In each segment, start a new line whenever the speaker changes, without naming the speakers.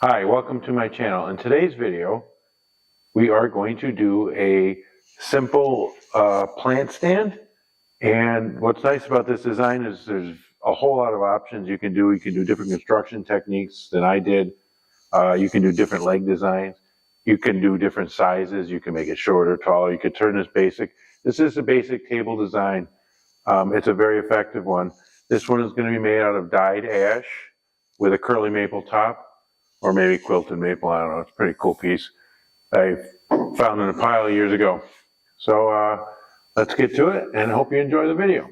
Hi, welcome to my channel. In today's video, we are going to do a simple plant stand. And what's nice about this design is there's a whole lot of options you can do. You can do different construction techniques than I did. You can do different leg designs. You can do different sizes. You can make it shorter, taller. You could turn this basic. This is a basic table design. It's a very effective one. This one is going to be made out of dyed ash with a curly maple top, or maybe quilted maple. I don't know. It's a pretty cool piece I found in a pile years ago. So let's get to it, and I hope you enjoy the video.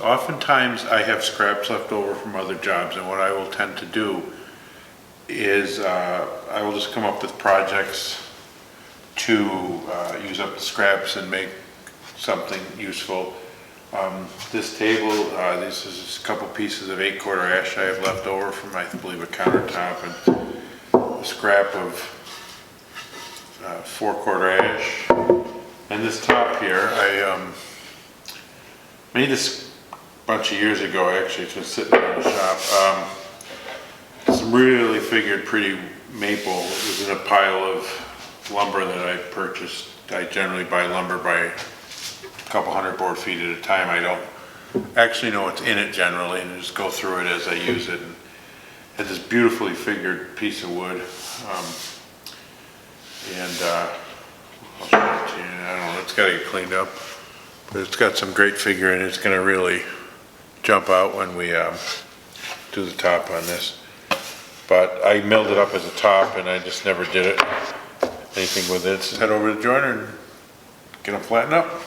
Oftentimes I have scraps left over from other jobs, and what I will tend to do is I will just come up with projects to use up the scraps and make something useful. This table, this is just a couple pieces of 8-quarter ash I have left over from, I believe, a countertop, and a scrap of 4-quarter ash. And this top here, I made this a bunch of years ago, actually. It's been sitting in the shop. Some really figured pretty maple. It was in a pile of lumber that I purchased. I generally buy lumber by a couple hundred board feet at a time. I don't actually know what's in it generally, and I just go through it as I use it. And it's this beautifully figured piece of wood. I'll show it to you. I don't know, it's got to get cleaned up, but it's got some great figure in it. It's going to really jump out when we do the top on this. But I milled it up as a top, and I just never did anything with it. Let's head over to the joiner and get them flattened up.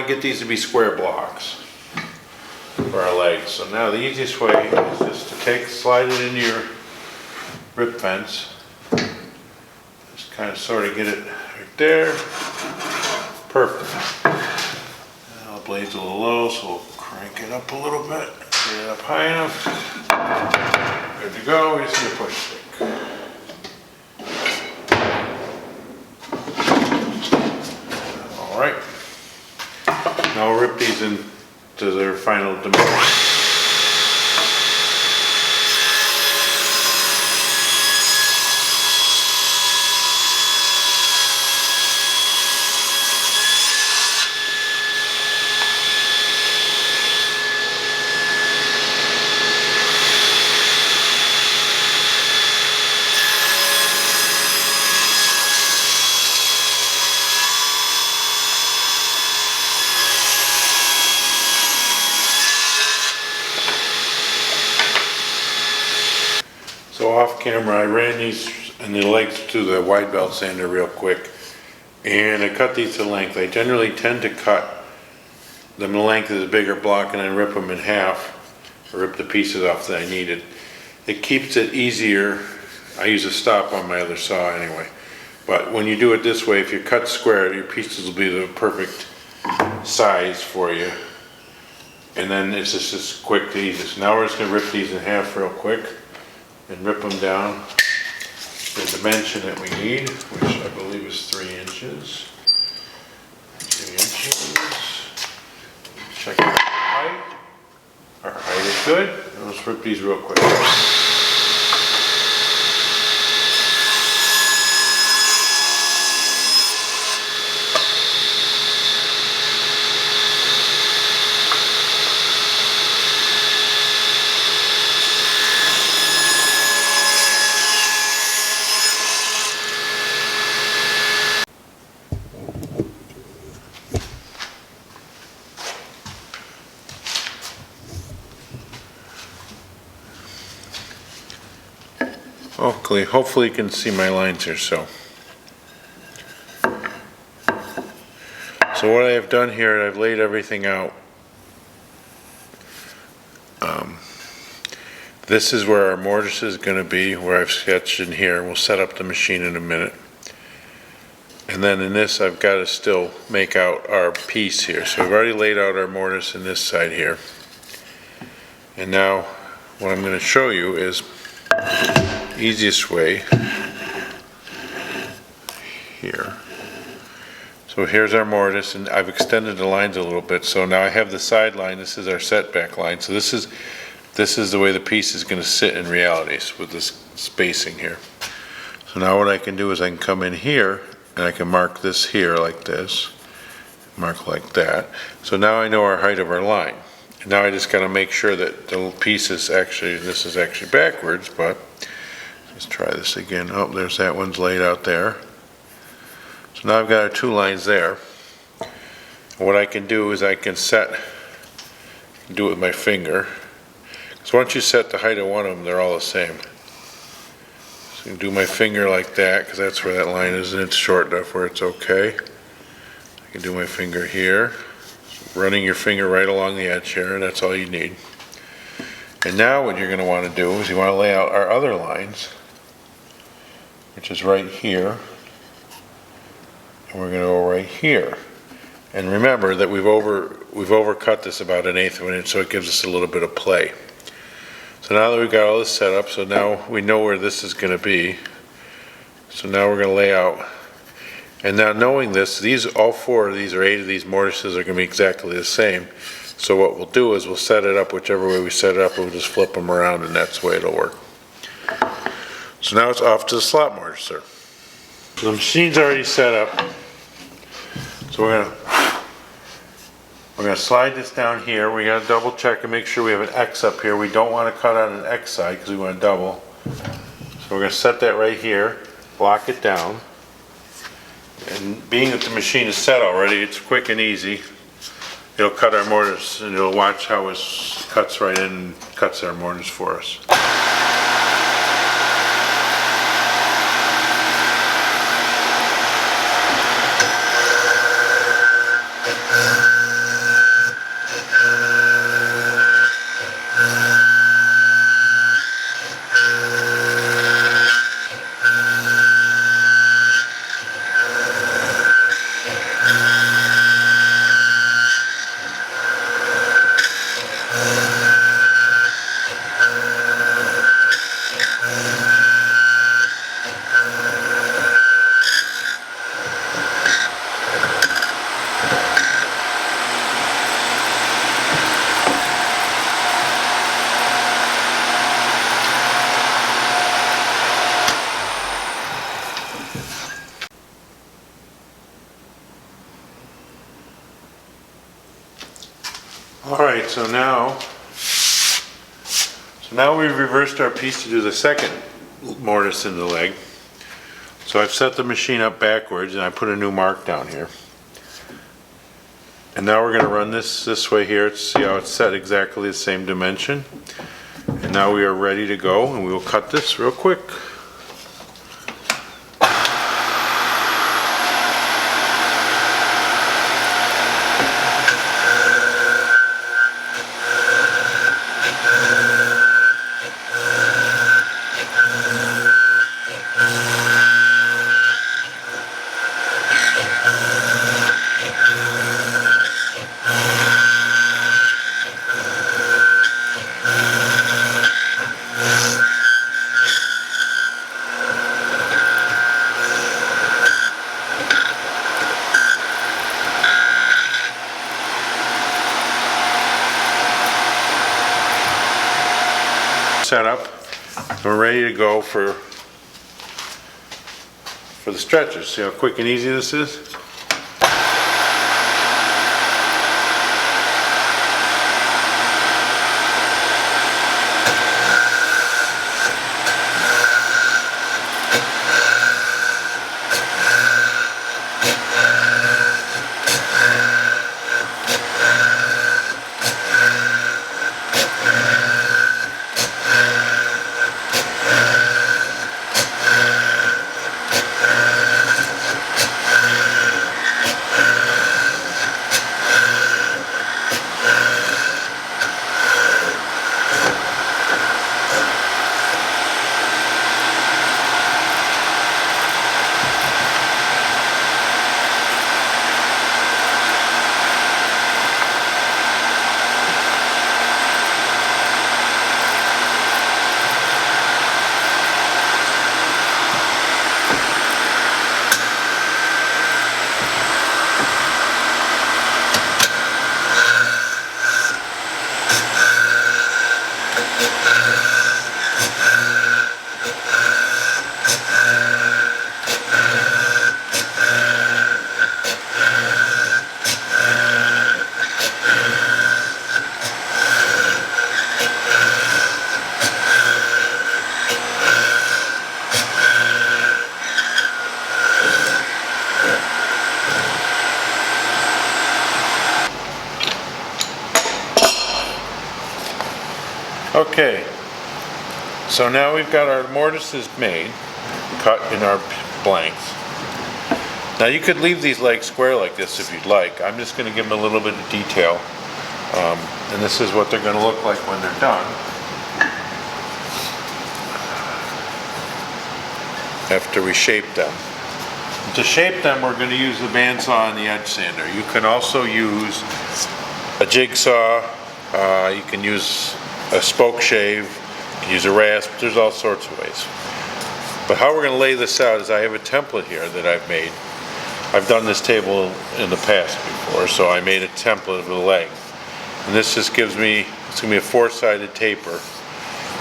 Get these to be square blocks for our legs. So now the easiest way is just to slide it into your rip fence. Just kind of sort of get it right there. Perfect. Now the blade's a little low, so we'll crank it up a little bit. Get it up high enough. Good to go. We just need a push stick. All right. Now we'll rip these in to their final dimension. So off camera, I ran these and the legs to the wide belt sander real quick, and I cut these to length. I generally tend to cut them to length of the bigger block and then rip them in half, or rip the pieces off that I needed. It keeps it easier. I use a stop on my other saw anyway. But when you do it this way, if you cut square, your pieces will be the perfect size for you. And then it's just quick to easy. So now we're just gonna rip these in half real quick and rip them down the dimension that we need, which I believe is 3 inches. 3 inches. Check our height. Our height is good. And let's rip these real quick. Okay, hopefully you can see my lines here. So what I have done here, I've laid everything out. This is where our mortise is going to be, where I've sketched in here. We'll set up the machine in a minute. And then in this, I've got to still make out our piece here. So I've already laid out our mortise in this side here. And now what I'm going to show you is easiest way here. So here's our mortise, and I've extended the lines a little bit. So now I have the side line. This is our setback line. So this is the way the piece is going to sit in reality, with this spacing here. So now what I can do is I can come in here and I can mark this here like this, mark like that. So now I know our height of our line. And now I just got to make sure that the piece is actually, this is actually backwards, but let's try this again. Oh, there's that one's laid out there. So now I've got our 2 lines there. What I can do is I can do it with my finger. So once you set the height of one of them, they're all the same. So I can do my finger like that, because that's where that line is, and it's short enough where it's okay. I can do my finger here, running your finger right along the edge here, and that's all you need. And now what you're going to want to do is you want to lay out our other lines, which is right here, and we're going to go right here. And remember that we've overcut this about 1/8 of an inch, so it gives us a little bit of play. So now that we've got all this set up, so now we know where this is going to be. So now we're going to lay out. And now knowing this, all 4 of these or 8 of these mortises are going to be exactly the same. So what we'll do is we'll set it up whichever way we set it up, we'll just flip them around, and that's the way it'll work. So now it's off to the slot mortiser. So the machine's already set up. So we're gonna slide this down here. We gotta double check and make sure we have an X up here. We don't want to cut on an X side because we want to double. So we're gonna set that right here, lock it down. And being that the machine is set already, it's quick and easy. It'll cut our mortise, and it'll watch how it cuts right in and cuts our mortise for us. All right, so now we've reversed our piece to do the second mortise in the leg. So I've set the machine up backwards and I put a new mark down here. And now we're going to run this way here to see how it's set exactly the same dimension. And now we are ready to go, and we will cut this real quick. Set up. We're ready to go for the stretchers. See how quick and easy this is? Okay, so now we've got our mortises made, cut in our blanks. Now you could leave these legs square like this if you'd like. I'm just going to give them a little bit of detail, and this is what they're going to look like when they're done. After we shape them. To shape them, we're going to use the bandsaw and the edge sander. You can also use a jigsaw, you can use a spoke shave, you can use a rasp, there's all sorts of ways. But how we're going to lay this out is I have a template here that I've made. I've done this table in the past before, so I made a template of the leg. And this just gives me, it's going to be a four-sided taper.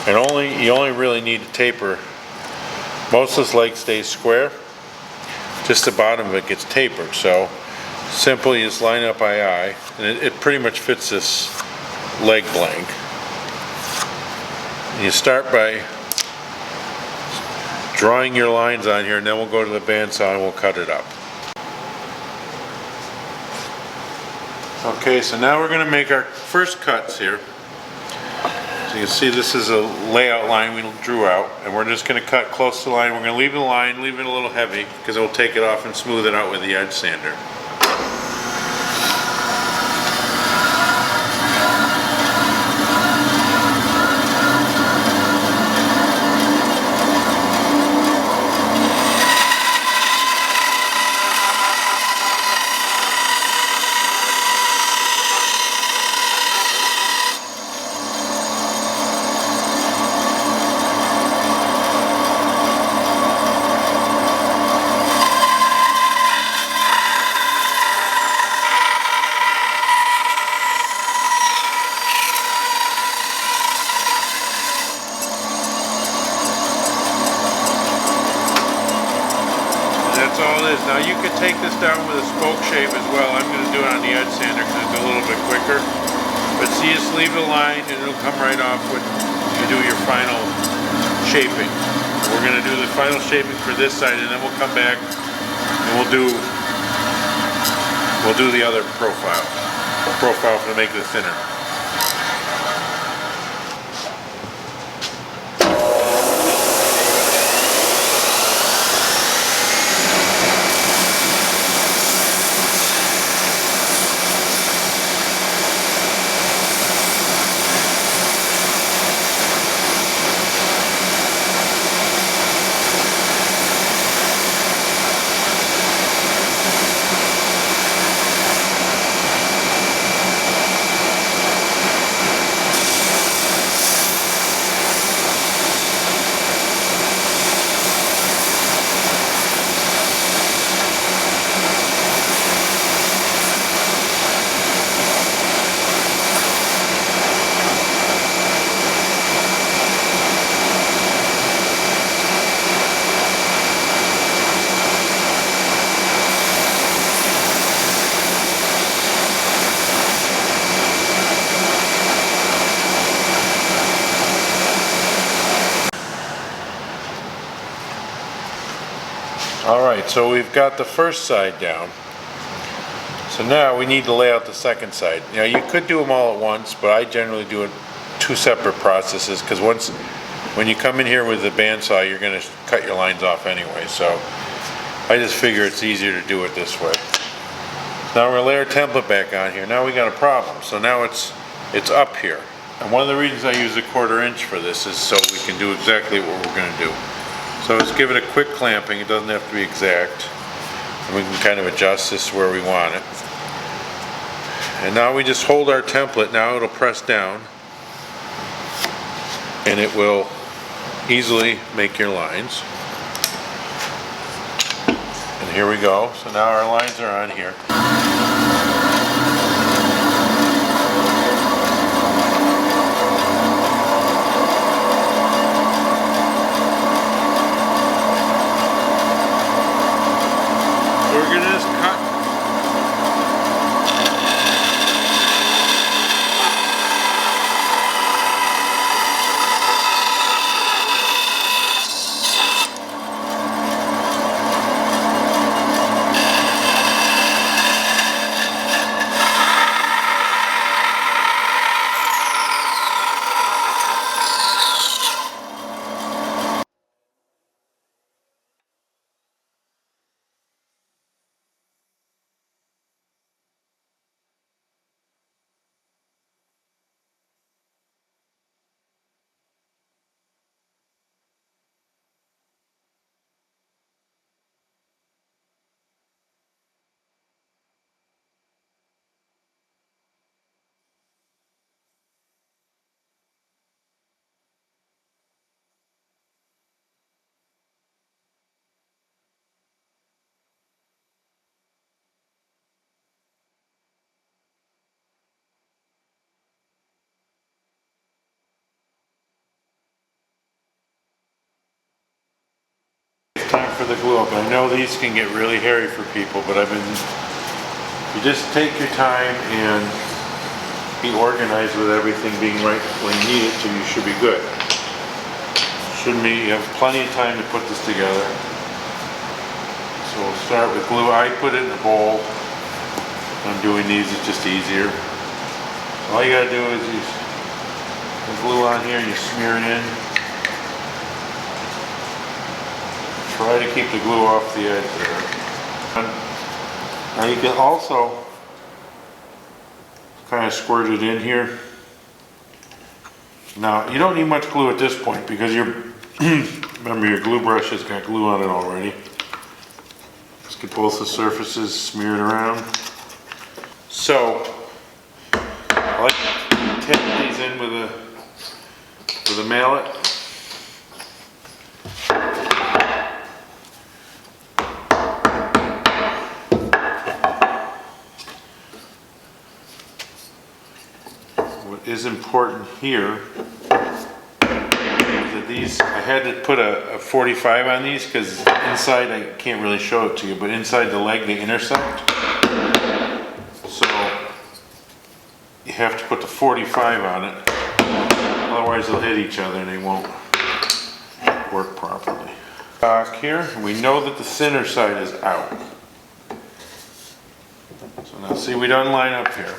And you only really need to taper, most of this leg stays square, just the bottom of it gets tapered. So simply just line up eye, and it pretty much fits this leg blank. You start by drawing your lines on here, and then we'll go to the bandsaw and we'll cut it up. Okay, so now we're going to make our first cuts here. So you can see this is a layout line we drew out, and we're just going to cut close to the line. We're going to leave the line, leave it a little heavy, because it will take it off and smooth it out with the edge sander. That's all it is. Now you could take this down with a spoke shave as well. I'm going to do it on the edge sander because it's a little bit quicker. But but see, just leave the line and it'll come right off when you do your final shaping. We're gonna do the final shaping for this side, and then we'll come back and we'll do the other profile to make it thinner. Alright, so we've got the first side down. So now we need to lay out the second side. Now you could do them all at once, but I generally do it two separate processes, because when you come in here with the bandsaw, you're going to cut your lines off anyway. So I just figure it's easier to do it this way. Now we're going to lay our template back on here. Now we got a problem. So now it's up here. And one of the reasons I use a 1/4 inch for this is so we can do exactly what we're going to do. So let's give it a quick clamping. It doesn't have to be exact. And we can kind of adjust this where we want it. And now we just hold our template. Now it'll press down. And it will easily make your lines. And here we go. So now our lines are on here. We're gonna just cut. Time for the glue up. I know these can get really hairy for people, but you just take your time and be organized with everything being right when you need it, so you should be good. You have plenty of time to put this together. So we'll start with glue. I put it in a bowl. I'm doing these, it's just easier. All you gotta do is you put glue on here and you smear it in. Try to keep the glue off the edge there. Now you can also kind of squirt it in here. Now you don't need much glue at this point because remember your glue brush has got glue on it already. Just get both the surfaces smeared around. So I like to tap these in with a mallet. What is important here is that these, I had to put a 45 on these because inside, I can't really show it to you, but inside the leg they intersect. So you have to put the 45 on it. Otherwise they'll hit each other and they won't work properly. Back here, we know that the center side is out. So now see, we don't line up here.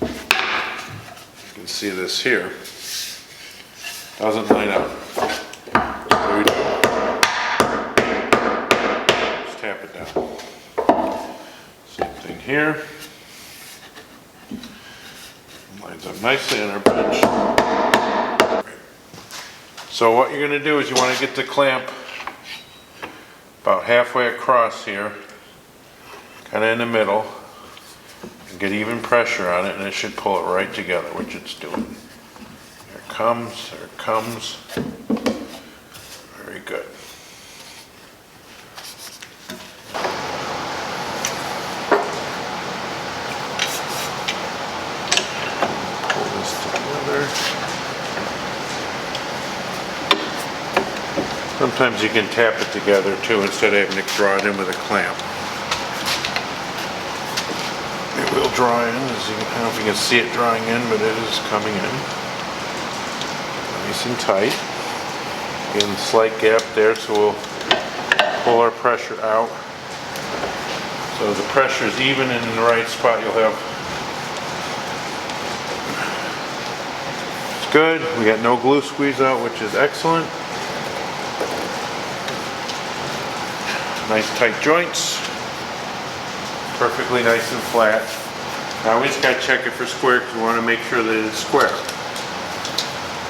You can see this here. Doesn't line up. What do we do? Just tap it down. Same thing here. Lines up nicely on our bench. So what you're going to do is you want to get the clamp about halfway across here, kind of in the middle, and get even pressure on it, and it should pull it right together, which it's doing. There it comes, there it comes. Very good. Pull this together. Sometimes you can tap it together too instead of having to draw it in with a clamp. It will draw in, as you can, I don't know if you can see it drawing in, but it is coming in. Nice and tight. Again, slight gap there, so we'll pull our pressure out. So the pressure is even in the right spot. You'll have. It's good. We got no glue squeeze out, which is excellent. Nice tight joints, perfectly nice and flat. Now we just got to check it for square because we want to make sure that it's square.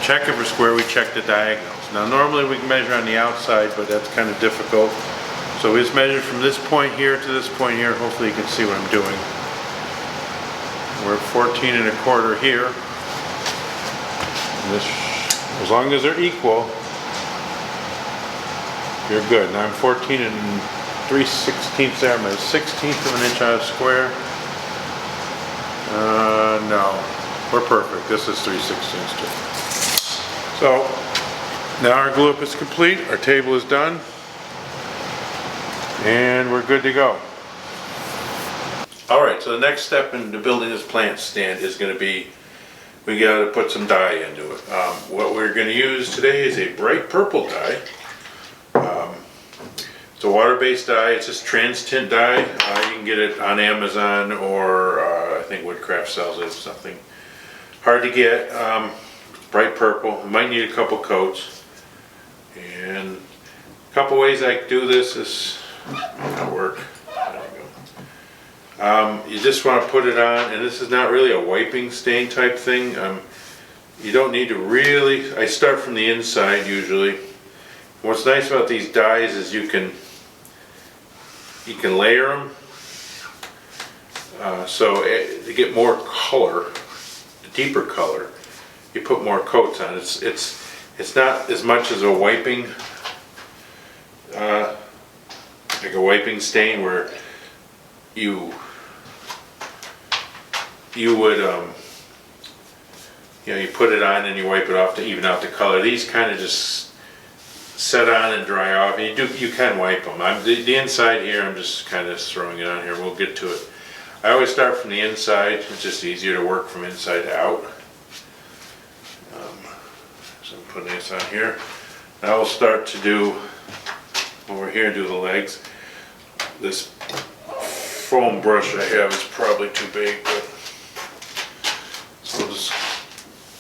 Check it for square, we check the diagonals. Now normally we can measure on the outside, but that's kind of difficult. So we just measure from this point here to this point here. Hopefully you can see what I'm doing. We're 14 1/4 here. And this, as long as they're equal, you're good. Now I'm 14 3/16 there. I'm at 1/16 of an inch on a square. No, we're perfect. This is 3/16 too. So now our glue up is complete. Our table is done, and we're good to go. All right. So the next step into building this plant stand is going to be we got to put some dye into it. What we're going to use today is a bright purple dye. It's a water-based dye. It's just trans tint dye. You can get it on Amazon or I think Woodcraft sells it. It's something hard to get. Bright purple. You might need a couple coats. And a couple ways I do this is that'll work. There we go. You just want to put it on, and this is not really a wiping stain type thing. You don't need to really. I start from the inside usually. What's nice about these dyes is you can layer them, so to get more color, deeper color, you put more coats on. It's not as much as a wiping, like a wiping stain where you would you put it on and you wipe it off to even out the color. These kind of just set on and dry off, and you can wipe them. The inside here, I'm just kind of throwing it on here. We'll get to it. I always start from the inside. It's just easier to work from inside to out. So I'm putting this on here. Now we'll start to do over here. Do the legs. This foam brush I have is probably too big, but so we'll just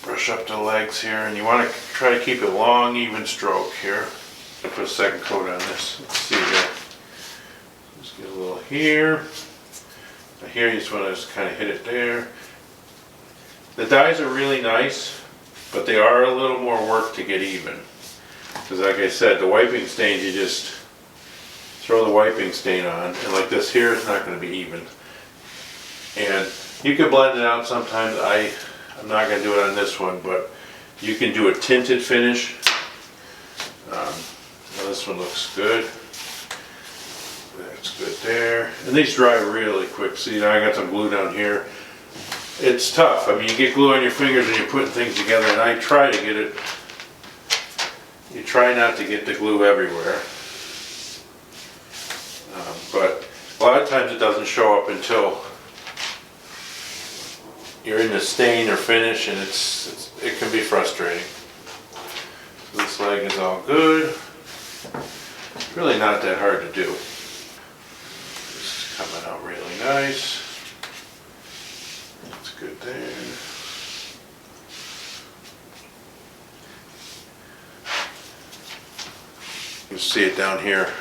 brush up the legs here, and you want to try to keep it long, even stroke here. I'll put a second coat on this. Let's see here. Just get a little here. Now here you just want to just kind of hit it there. The dyes are really nice, but they are a little more work to get even. Because like I said, the wiping stains, you just throw the wiping stain on, and like this here, it's not going to be even. And you can blend it out sometimes. I'm not going to do it on this one, but you can do a tinted finish. This one looks good. That's good there. And these dry really quick. See, now I got some glue down here. It's tough. I mean, you get glue on your fingers and you're putting things together, and I try to get it. You try not to get the glue everywhere. But a lot of times it doesn't show up until you're in the stain or finish, and it can be frustrating. This leg is all good. It's really not that hard to do. This is coming out really nice. That's good there. You see it down here.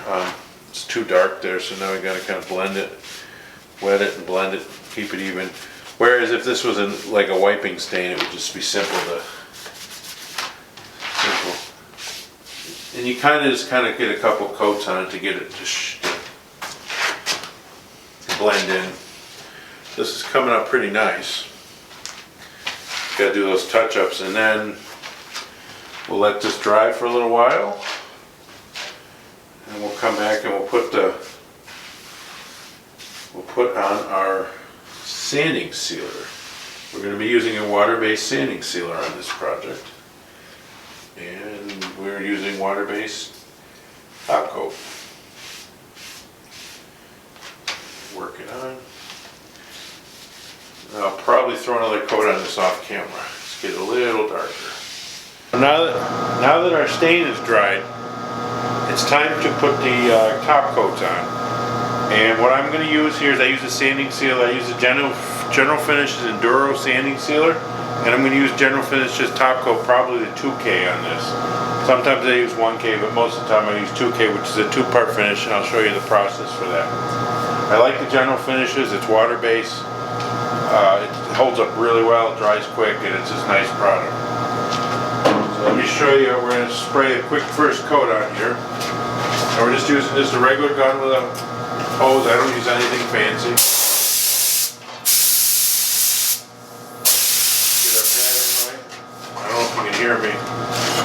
It's too dark there, so now we got to kind of blend it, wet it and blend it, keep it even. Whereas if this was like a wiping stain, it would just be simple. And you kind of just get a couple coats on it to get it to blend in. This is coming up pretty nice. Got to do those touch-ups, and then we'll let this dry for a little while. And we'll come back and we'll put on our sanding sealer. We're going to be using a water-based sanding sealer on this project. And we're using water-based top coat. Work it on. And I'll probably throw another coat on this off camera. Let's get a little darker. Now that our stain is dried, it's time to put the top coats on. And what I'm going to use here is I use a sanding sealer. I use a General Finishes Enduro sanding sealer. And I'm going to use General Finishes top coat, probably the 2K on this. Sometimes I use 1K, but most of the time I use 2K, which is a 2-part finish, and I'll show you the process for that. I like the General Finishes. It's water-based. It holds up really well, it dries quick, and it's just a nice product. So let me show you. We're going to spray a quick first coat on here. And we're just using just a regular gun with a hose. I don't use anything fancy. Get our pattern right. I don't know if you can hear me.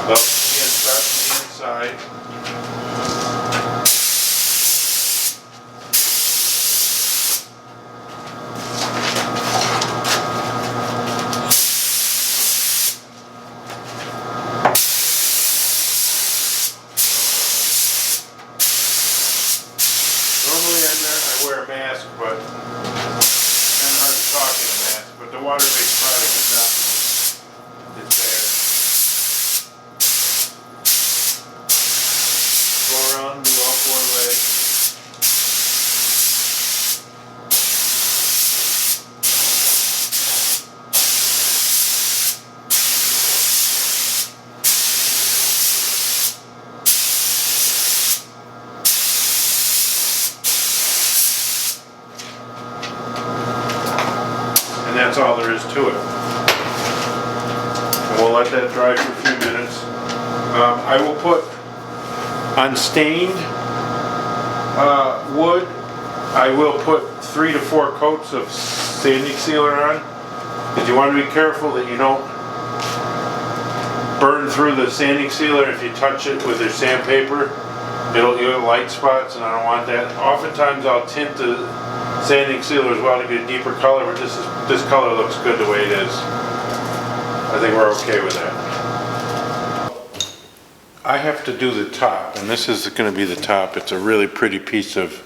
Well, again, start from the inside. I wear a mask, but it's kind of hard to talk in a mask. But the water-based product is not as bad. Go around, do all 4 legs. And that's all there is to it. And we'll let that dry for a few minutes. I will put on stained wood, I will put 3 to 4 coats of sanding sealer on, because you want to be careful that you don't burn through the sanding sealer. If you touch it with your sandpaper, you'll get light spots, and I don't want that. Oftentimes I'll tint the sanding sealer as well to get a deeper color, but this color looks good the way it is. I think we're okay with that. I have to do the top, and this is going to be the top. It's a really pretty piece of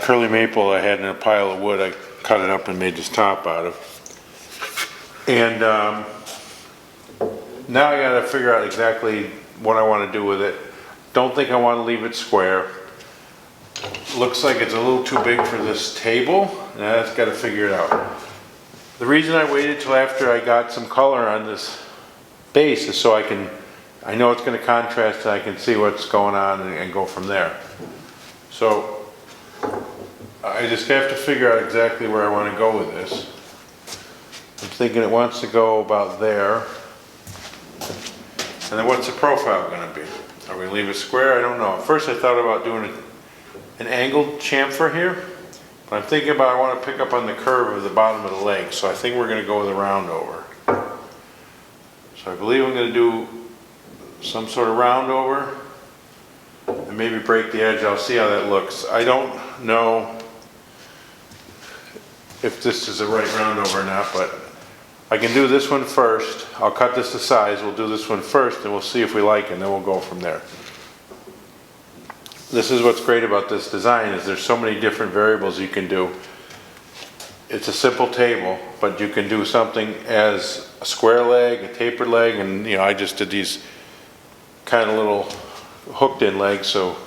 curly maple I had in a pile of wood. I cut it up and made this top out of. And now I got to figure out exactly what I want to do with it. Don't think I want to leave it square. Looks like it's a little too big for this table, and I've got to figure it out. The reason I waited till after I got some color on this base is so I know it's going to contrast and I can see what's going on and go from there. So I just have to figure out exactly where I want to go with this. I'm thinking it wants to go about there. And then what's the profile going to be? Are we going to leave it square? I don't know. At first I thought about doing an angled chamfer here, but I'm thinking about I want to pick up on the curve of the bottom of the leg, so I think we're going to go with a round over. So I believe I'm going to do some sort of round over and maybe break the edge. I'll see how that looks. I don't know if this is the right round over or not, but I can do this one first. I'll cut this to size. We'll do this one first and we'll see if we like it, and then we'll go from there. This is what's great about this design, is there's so many different variables you can do. it's a simple table, but you can do something as a square leg, a tapered leg, and I just did these kind of little hooked in legs, so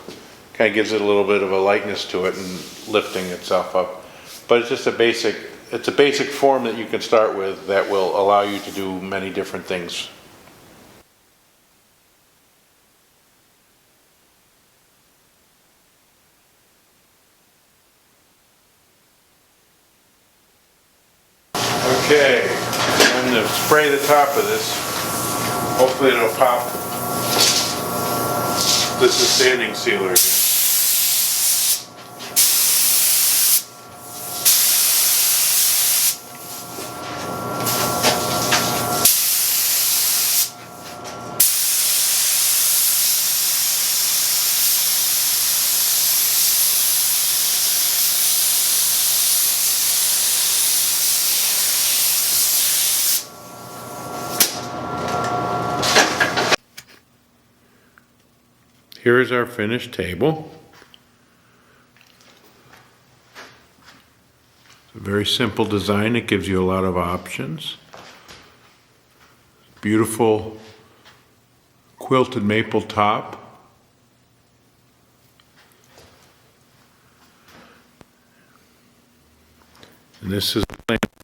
kind of gives it a little bit of a lightness to it and lifting itself up. But it's just it's a basic form that you can start with that will allow you to do many different things. Okay, I'm going to spray the top of this. Hopefully it'll pop. This is sanding sealer again. Here is our finished table. It's a very simple design. It gives you a lot of options. Beautiful quilted maple top. And this is the plant